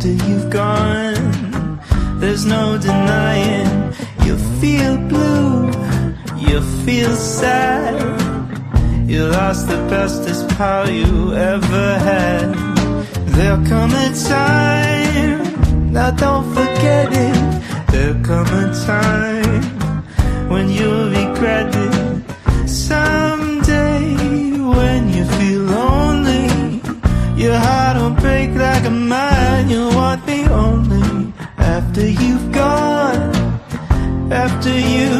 after you've gone. There's no denying, you feel blue, you feel sad. You lost the bestest pal you ever had. There'll come a time, now don't forget it. There'll come a time when you'll regret it. Someday when you feel lonely, your heart will break like a mine. You'll want me only after you've gone, after you